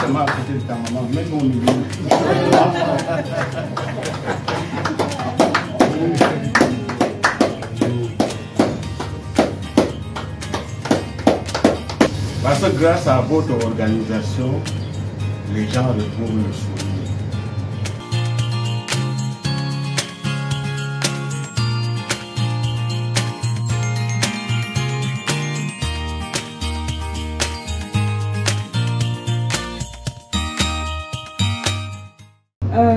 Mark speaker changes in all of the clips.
Speaker 1: seulement à côté de ta maman, même au niveau. Parce que grâce à votre organisation, les gens retrouvent le sourire.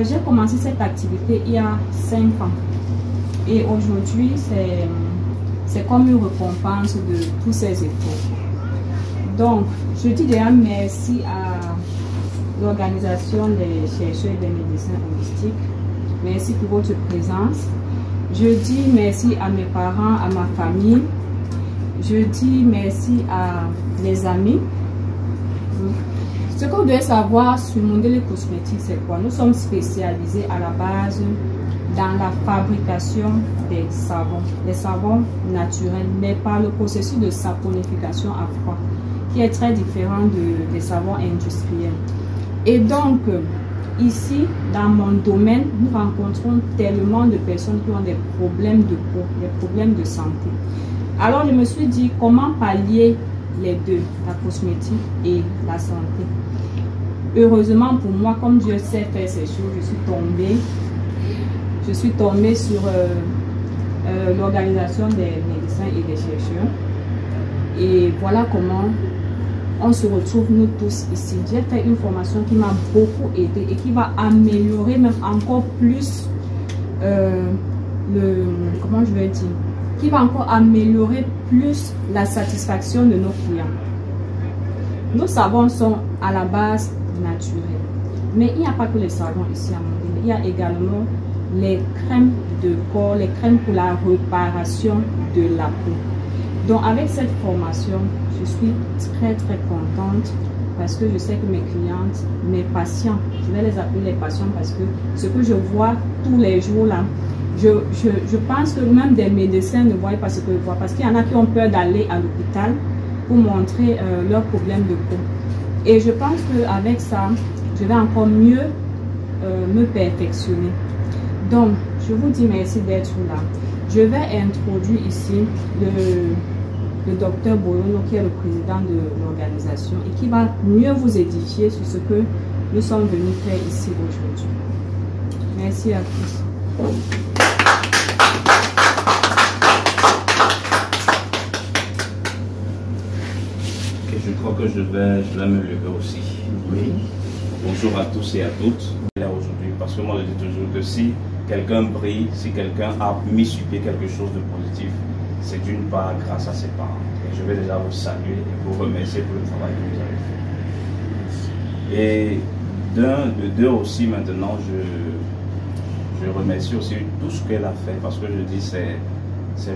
Speaker 2: J'ai commencé cette activité il y a 5 ans et aujourd'hui c'est comme une récompense de tous ces efforts. Donc je dis déjà merci à l'organisation des chercheurs et des médecins holistiques. Merci pour votre présence. Je dis merci à mes parents, à ma famille. Je dis merci à mes amis. Ce que vous devez savoir sur Mondele Cosmétiques, c'est quoi? Nous sommes spécialisés à la base dans la fabrication des savons naturels, mais par le processus de saponification à froid, qui est très différent des savons industriels. Et donc, ici, dans mon domaine, nous rencontrons tellement de personnes qui ont des problèmes de peau, des problèmes de santé. Alors, je me suis dit, comment pallier les deux, la cosmétique et la santé? Heureusement pour moi, comme Dieu sait faire ces choses, je suis tombée sur l'organisation des médecins et des chercheurs. Et voilà comment on se retrouve nous tous ici. J'ai fait une formation qui m'a beaucoup aidé et qui va améliorer même encore plus comment je vais dire, qui va encore améliorer plus la satisfaction de nos clients. Nos savons sont à la base naturels, mais il n'y a pas que les savons ici à Mondele. Il y a également les crèmes de corps, les crèmes pour la réparation de la peau. Donc avec cette formation, je suis très contente parce que je sais que mes clientes, mes patients, je vais les appeler les patients parce que ce que je vois tous les jours là, je pense que même des médecins ne voient pas ce que je vois, parce qu'il y en a qui ont peur d'aller à l'hôpital pour montrer leurs problèmes de peau. Et je pense qu'avec ça, je vais encore mieux me perfectionner. Donc, je vous dis merci d'être là. Je vais introduire ici le docteur Boyono, qui est le président de l'organisation et qui va mieux vous édifier sur ce que nous sommes venus faire ici aujourd'hui. Merci à tous.
Speaker 3: Je crois que je vais me lever aussi. Oui. Bonjour à tous et à toutes. Là aujourd'hui, parce que moi je dis toujours que si quelqu'un brille, si quelqu'un a mis sur pied quelque chose de positif, c'est d'une part grâce à ses parents. Et je vais déjà vous saluer et vous remercier pour le travail que vous avez fait. Et de deux aussi maintenant, je remercie aussi tout ce qu'elle a fait, parce que je dis c'est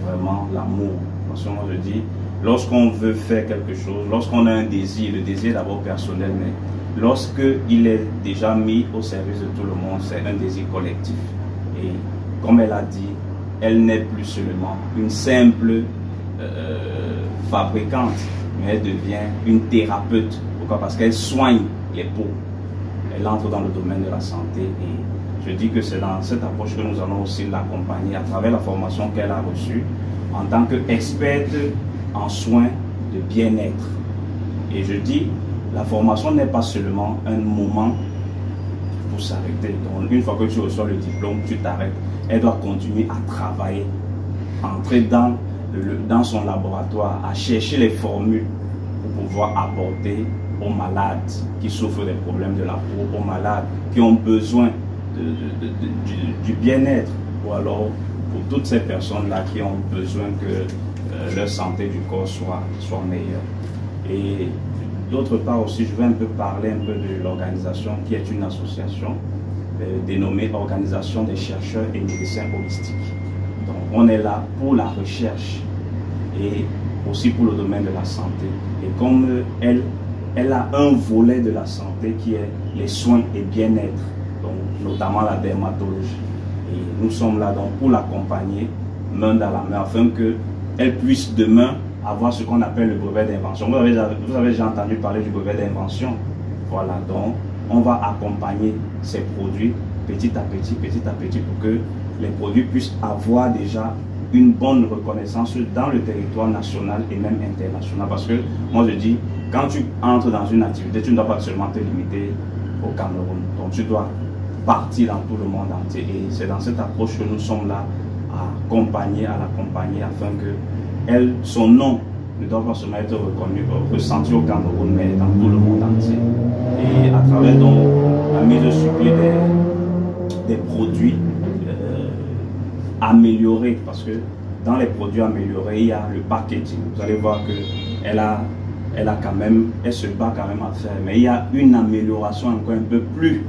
Speaker 3: vraiment l'amour. Parce que moi je dis, lorsqu'on veut faire quelque chose, lorsqu'on a un désir, le désir d'abord personnel, mais lorsqu'il est déjà mis au service de tout le monde, c'est un désir collectif. Et comme elle a dit, elle n'est plus seulement une simple fabricante, mais elle devient une thérapeute. Pourquoi? Parce qu'elle soigne les peaux. Elle entre dans le domaine de la santé. Et je dis que c'est dans cette approche que nous allons aussi l'accompagner à travers la formation qu'elle a reçue en tant qu'experte en soins de bien-être. Et je dis, la formation n'est pas seulement un moment pour s'arrêter. Donc une fois que tu reçois le diplôme, tu t'arrêtes. Elle doit continuer à travailler, entrer dans son laboratoire, à chercher les formules pour pouvoir apporter aux malades qui souffrent des problèmes de la peau, aux malades qui ont besoin du bien-être, ou alors pour toutes ces personnes-là qui ont besoin que leur santé du corps soit meilleure. Et d'autre part aussi, je vais un peu parler un peu de l'organisation qui est une association dénommée Organisation des chercheurs et médecins holistiques. Donc on est là pour la recherche et aussi pour le domaine de la santé. Et comme elle a un volet de la santé qui est les soins et bien-être, donc notamment la dermatologie. Et nous sommes là donc pour l'accompagner main dans la main afin qu'elle puisse demain avoir ce qu'on appelle le brevet d'invention. Vous avez déjà entendu parler du brevet d'invention. Voilà, donc on va accompagner ces produits petit à petit pour que les produits puissent avoir déjà une bonne reconnaissance dans le territoire national et même international. Parce que moi je dis, quand tu entres dans une activité, tu ne dois pas seulement te limiter au Cameroun. Donc tu dois partir dans tout le monde entier. Et c'est dans cette approche que nous sommes là à l'accompagner afin que son nom ne doit pas seulement être reconnu, ressenti au Cameroun, mais dans tout le monde entier. Et à travers donc la mise sur pied des produits améliorés, parce que dans les produits améliorés, il y a le packaging. Vous allez voir que elle se bat quand même à faire, mais il y a une amélioration encore un peu plus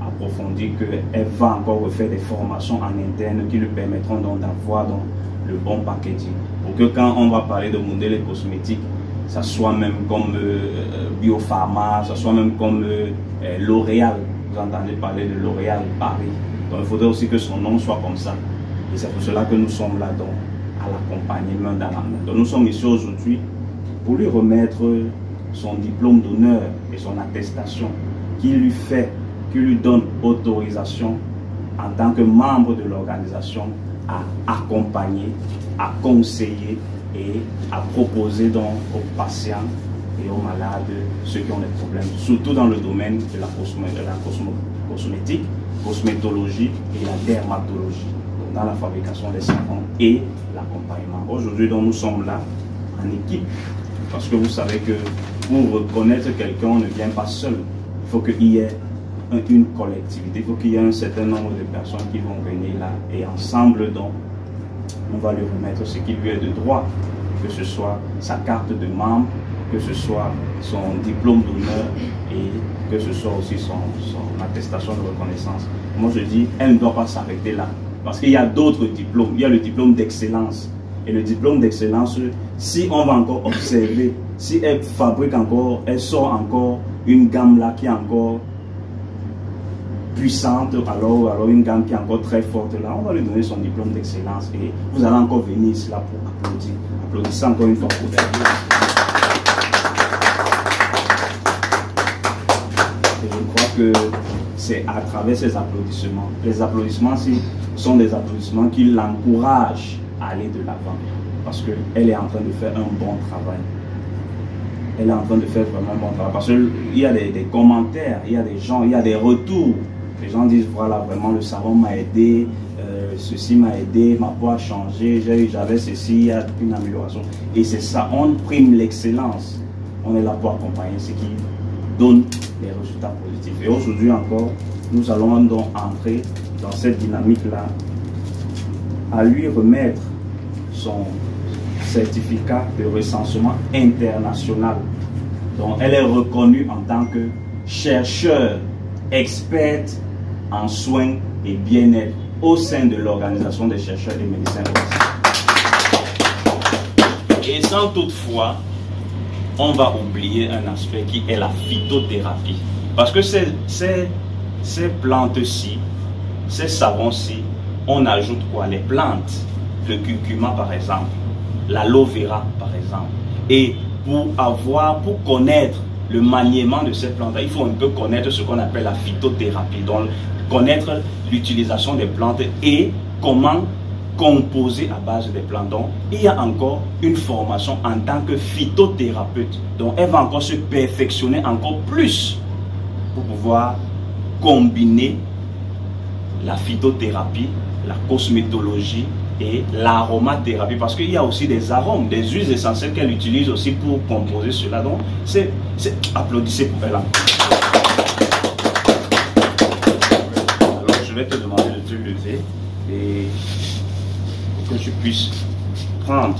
Speaker 3: approfondie qu'elle va encore refaire des formations en interne qui lui permettront donc d'avoir le bon packaging. Pour que quand on va parler de modèles cosmétiques, ça soit même comme Biopharma, ça soit même comme L'Oréal. Vous entendez parler de L'Oréal Paris. Donc il faudrait aussi que son nom soit comme ça. Et c'est pour cela que nous sommes là donc à l'accompagner main dans la main. Donc nous sommes ici aujourd'hui pour lui remettre son diplôme d'honneur et son attestation qui lui donne autorisation en tant que membre de l'organisation à accompagner, à conseiller et à proposer donc aux patients et aux malades ceux qui ont des problèmes, surtout dans le domaine de la cosmétique, cosmétologie et la dermatologie, donc dans la fabrication des savons et l'accompagnement. Aujourd'hui, nous sommes là en équipe parce que vous savez que pour reconnaître quelqu'un, on ne vient pas seul. Il faut qu'il y ait une collectivité, il faut qu'il y ait un certain nombre de personnes qui vont venir là et ensemble donc on va lui remettre ce qui lui est de droit, que ce soit sa carte de membre, que ce soit son diplôme d'honneur et que ce soit aussi son attestation de reconnaissance. Moi je dis, elle ne doit pas s'arrêter là parce qu'il y a d'autres diplômes. Il y a le diplôme d'excellence et le diplôme d'excellence, si on va encore observer, si elle fabrique encore, elle sort encore une gamme là qui est encore puissante, alors une gamme qui est encore très forte là, on va lui donner son diplôme d'excellence et vous allez encore venir ici là pour applaudir. Applaudissez encore une fois pour elle. Et je crois que c'est à travers ces applaudissements, les applaudissements sont des applaudissements qui l'encouragent à aller de l'avant parce qu'elle est en train de faire un bon travail. Elle est en train de faire vraiment un bon travail parce qu'il y a des commentaires, il y a des gens, il y a des retours. Les gens disent voilà, vraiment le savon m'a aidé, ceci m'a aidé, ma peau a changé, j'avais ceci, il y a une amélioration. Et c'est ça, on prime l'excellence. On est là pour accompagner ce qui donne les résultats positifs. Et aujourd'hui encore, nous allons donc entrer dans cette dynamique-là à lui remettre son certificat de recensement international. Donc elle est reconnue en tant que chercheur experte en soins et bien-être au sein de l'organisation des chercheurs et médecins. Et sans toutefois, on va oublier un aspect qui est la phytothérapie. Parce que ces plantes-ci, ces savons-ci, on ajoute quoi? Les plantes, le curcuma par exemple, l'aloe vera par exemple. Et pour connaître le maniement de cette plante, il faut un peu connaître ce qu'on appelle la phytothérapie. Donc, connaître l'utilisation des plantes et comment composer à base des plantes. Donc, il y a encore une formation en tant que phytothérapeute. Donc, elle va encore se perfectionner encore plus pour pouvoir combiner la phytothérapie, la cosmétologie et l'aromathérapie, parce qu'il y a aussi des arômes, des huiles essentielles qu'elle utilise aussi pour composer cela. Donc, applaudissez pour elle. Alors, je vais te demander de te lever et pour que tu puisses prendre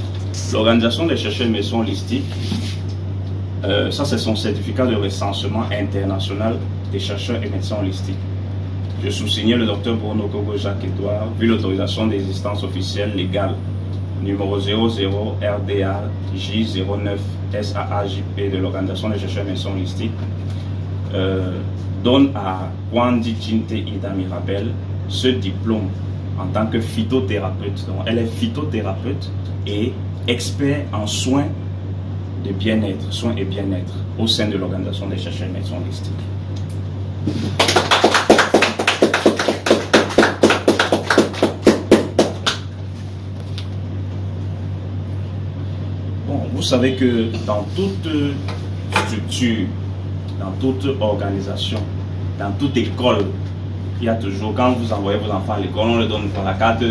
Speaker 3: l'organisation des chercheurs de médecine holistique. Ça, c'est son certificat de recensement international des chercheurs et médecins holistiques. Je sous-signais le docteur Bruno Kogo Jacques-Edouard, vu l'autorisation d'existence officielle légale, numéro 00 RDA J09 SAAJP de l'organisation des chercheurs et médecins holistiques, donne à Kwandi Chinte Ida Mirabel ce diplôme en tant que phytothérapeute. Donc, elle est phytothérapeute et expert en soins de bien-être, soins et bien-être au sein de l'organisation des chercheurs et médecins holistiques. Bon, vous savez que dans toute structure, dans toute organisation, dans toute école, il y a toujours, quand vous envoyez vos enfants à l'école, on leur donne la carte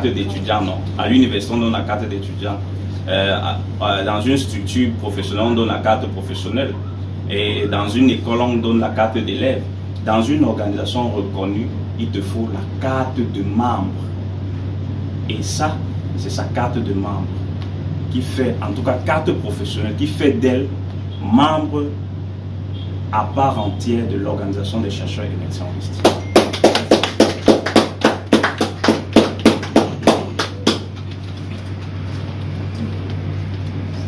Speaker 3: d'étudiant, non. À l'université, on donne la carte d'étudiant. Dans une structure professionnelle, on donne la carte professionnelle. Et dans une école, on donne la carte d'élève. Dans une organisation reconnue, il te faut la carte de membre. Et ça, c'est sa carte de membre qui fait, en tout cas carte professionnelle, qui fait d'elle membre à part entière de l'organisation des chercheurs et médecins holistiques.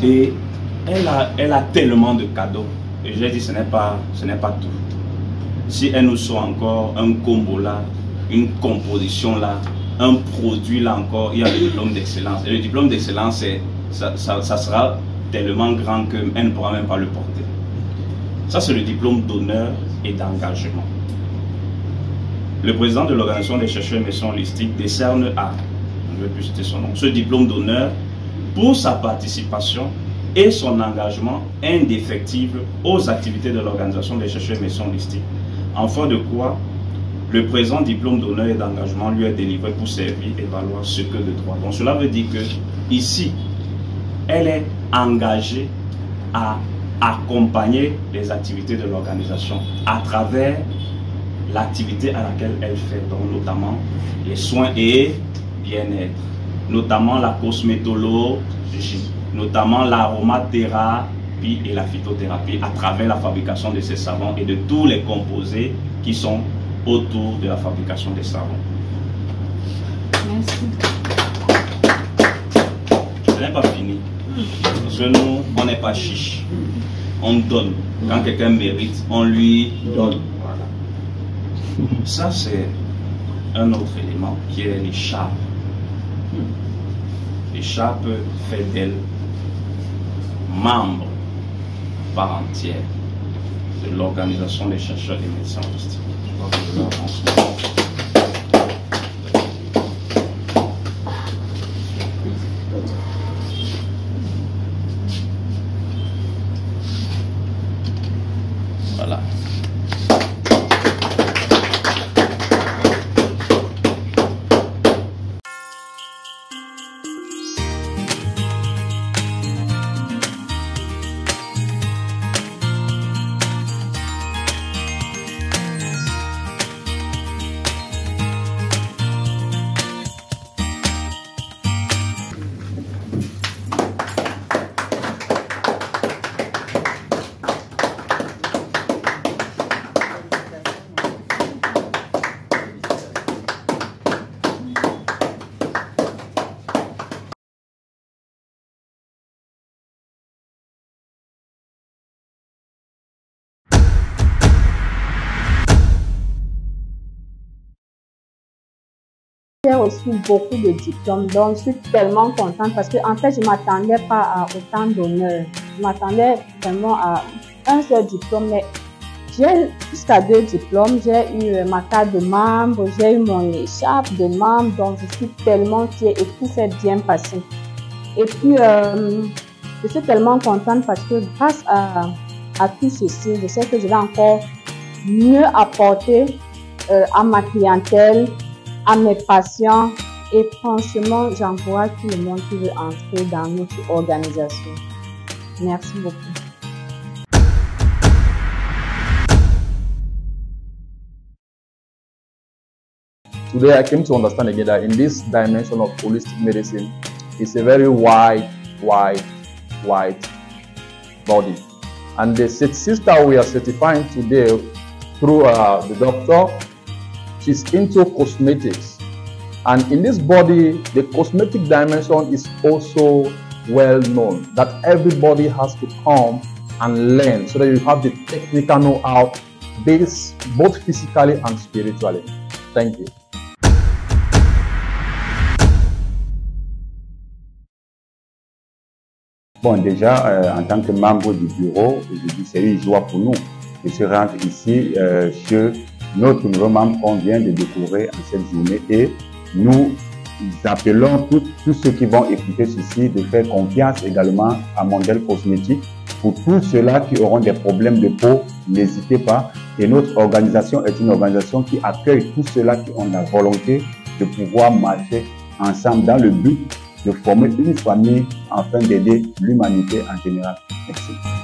Speaker 3: Et elle a tellement de cadeaux. Et j'ai dit, ce n'est pas tout. Si elle nous sort encore un combo là, une composition là, un produit là encore, il y a le diplôme d'excellence. Et le diplôme d'excellence, ça sera tellement grand qu'elle ne pourra même pas le porter. Ça, c'est le diplôme d'honneur et d'engagement. Le président de l'organisation des chercheurs et médecins holistiques décerne à, je ne vais plus citer son nom, ce diplôme d'honneur pour sa participation et son engagement indéfectible aux activités de l'organisation des chercheurs et médecins holistiques. En fin de quoi, le présent diplôme d'honneur et d'engagement lui est délivré pour servir et valoir ce que de droit. Donc cela veut dire que ici, elle est engagée à accompagner les activités de l'organisation à travers l'activité à laquelle elle fait, donc notamment les soins et bien-être, notamment la cosmétologie, notamment l'aromathérapie et la phytothérapie à travers la fabrication de ces savons et de tous les composés qui sont autour de la fabrication des savons.
Speaker 2: Merci.
Speaker 3: Ce n'est pas fini. Parce que nous, on n'est pas chiche. On donne. Quand quelqu'un mérite, on lui donne. Voilà. Ça, c'est un autre élément qui est l'écharpe. L'écharpe fait d'elle membre par entière de l'organisation des chercheurs et médecins holistiques. Voilà.
Speaker 2: J'ai reçu beaucoup de diplômes, donc je suis tellement contente parce que en fait je ne m'attendais pas à autant d'honneur. Je m'attendais vraiment à un seul diplôme, mais j'ai jusqu'à 2 diplômes. J'ai eu ma carte de membre, j'ai eu mon écharpe de membre, donc je suis tellement fière et tout s'est bien passé. Et puis je suis tellement contente parce que grâce à tout ceci, je sais que je vais encore mieux apporter à ma clientèle, à mes patients, et franchement, j'encourage tout le monde qui veut entrer dans notre organisation. Merci beaucoup.
Speaker 4: Today I came to understand again that in this dimension of holistic medicine, it's a very wide body. And the sister we are certifying today through the doctor, she's into cosmetics, and in this body the cosmetic dimension is also well known, that everybody has to come and learn so that you have the technical know-how based both physically and spiritually. Thank you.
Speaker 5: Bon, déjà, en tant que membre du bureau, je dis c'est une joie pour nous de se rendre ici chez notre nouveau membre qu'on vient de découvrir en cette journée. Et nous appelons tous ceux qui vont écouter ceci de faire confiance également à Mondel Cosmétique. Pour tous ceux-là qui auront des problèmes de peau, n'hésitez pas. Et notre organisation est une organisation qui accueille tous ceux-là qui ont la volonté de pouvoir marcher ensemble dans le but de former une famille afin d'aider l'humanité en général. Merci.